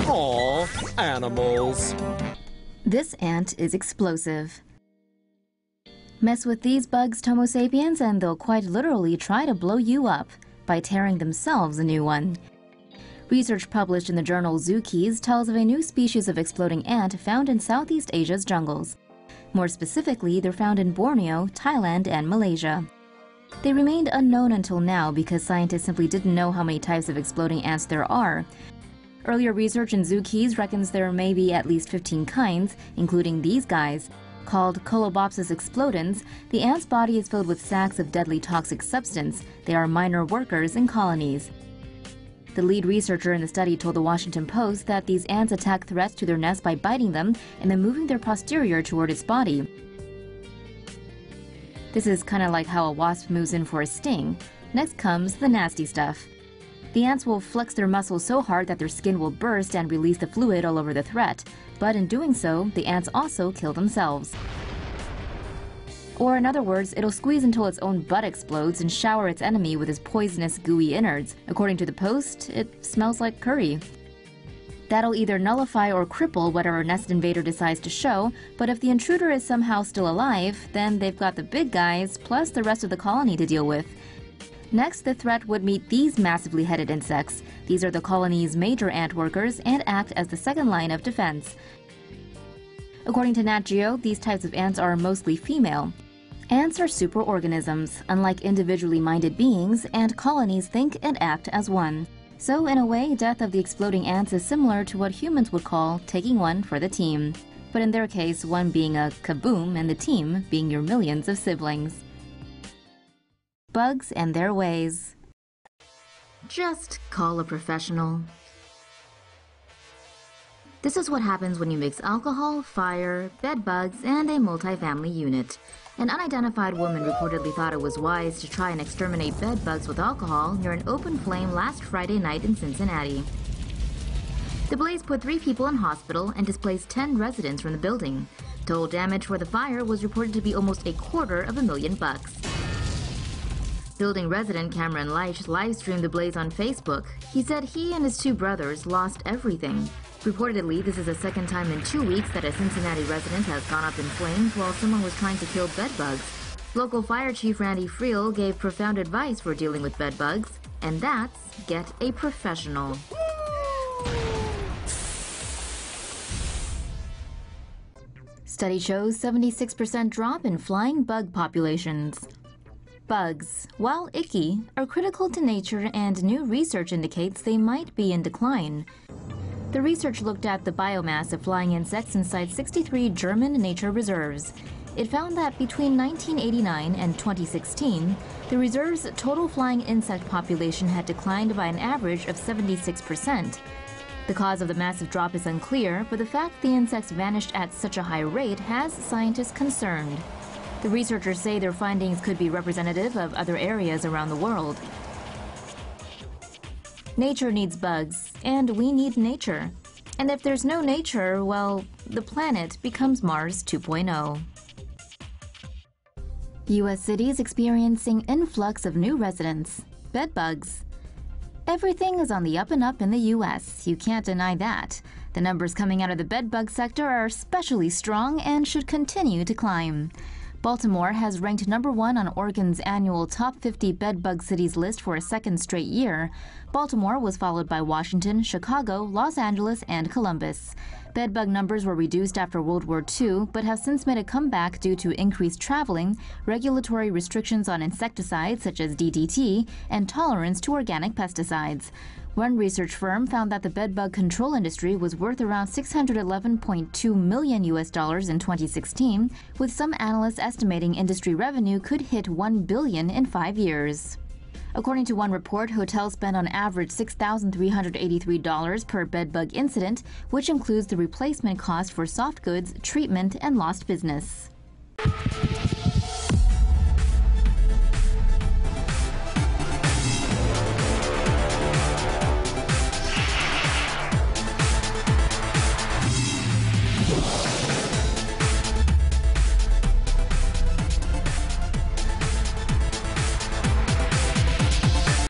Aw, animals. This ant is explosive. Mess with these bugs, Tomo sapiens, and they'll quite literally try to blow you up by tearing themselves a new one. Research published in the journal ZooKeys tells of a new species of exploding ant found in Southeast Asia's jungles. More specifically, they're found in Borneo, Thailand, and Malaysia. They remained unknown until now because scientists simply didn't know how many types of exploding ants there are. Earlier research in ZooKeys reckons there may be at least 15 kinds, including these guys. Called Colobopsis explodens, the ant's body is filled with sacs of deadly toxic substance. They are minor workers in colonies. The lead researcher in the study told the Washington Post that these ants attack threats to their nest by biting them and then moving their posterior toward its body. This is kind of like how a wasp moves in for a sting. Next comes the nasty stuff. The ants will flex their muscles so hard that their skin will burst and release the fluid all over the threat. But in doing so, the ants also kill themselves. Or in other words, it'll squeeze until its own butt explodes and shower its enemy with its poisonous, gooey innards. According to the Post, it smells like curry. That'll either nullify or cripple whatever nest invader decides to show, but if the intruder is somehow still alive, then they've got the big guys plus the rest of the colony to deal with. Next, the threat would meet these massively headed insects. These are the colony's major ant workers and act as the second line of defense. According to Nat Geo, these types of ants are mostly female. Ants are superorganisms. Unlike individually minded beings, ant colonies think and act as one. So in a way, death of the exploding ants is similar to what humans would call taking one for the team. But in their case, one being a kaboom and the team being your millions of siblings. Bugs and their ways. Just call a professional. This is what happens when you mix alcohol, fire, bed bugs, and a multifamily unit. An unidentified woman reportedly thought it was wise to try and exterminate bed bugs with alcohol near an open flame last Friday night in Cincinnati. The blaze put 3 people in hospital and displaced 10 residents from the building. Total damage for the fire was reported to be almost $250,000. Building resident Cameron Leitch live-streamed the blaze on Facebook. He said he and his 2 brothers lost everything. Reportedly, this is the second time in 2 weeks that a Cincinnati resident has gone up in flames while someone was trying to kill bedbugs. Local fire chief Randy Friel gave profound advice for dealing with bedbugs, and that's get a professional. Study shows 76% drop in flying bug populations. Bugs, while icky, are critical to nature, and new research indicates they might be in decline. The research looked at the biomass of flying insects inside 63 German nature reserves. It found that between 1989 and 2016, the reserve's total flying insect population had declined by an average of 76%. The cause of the massive drop is unclear, but the fact the insects vanished at such a high rate has scientists concerned. The researchers say their findings could be representative of other areas around the world. Nature needs bugs, and we need nature. And if there's no nature, well, the planet becomes Mars 2.0. U.S. cities experiencing influx of new residents. Bedbugs. Everything is on the up and up in the U.S. You can't deny that. The numbers coming out of the bedbug sector are especially strong and should continue to climb. Baltimore has ranked #1 on Oregon's annual Top 50 Bedbug Cities list for a second straight year. Baltimore was followed by Washington, Chicago, Los Angeles, and Columbus. Bedbug numbers were reduced after World War II, but have since made a comeback due to increased traveling, regulatory restrictions on insecticides such as DDT, and tolerance to organic pesticides. One research firm found that the bedbug control industry was worth around $611.2 million in 2016, with some analysts estimating industry revenue could hit $1 billion in 5 years. According to one report, hotels spend on average $6,383 per bedbug incident, which includes the replacement cost for soft goods, treatment, and lost business.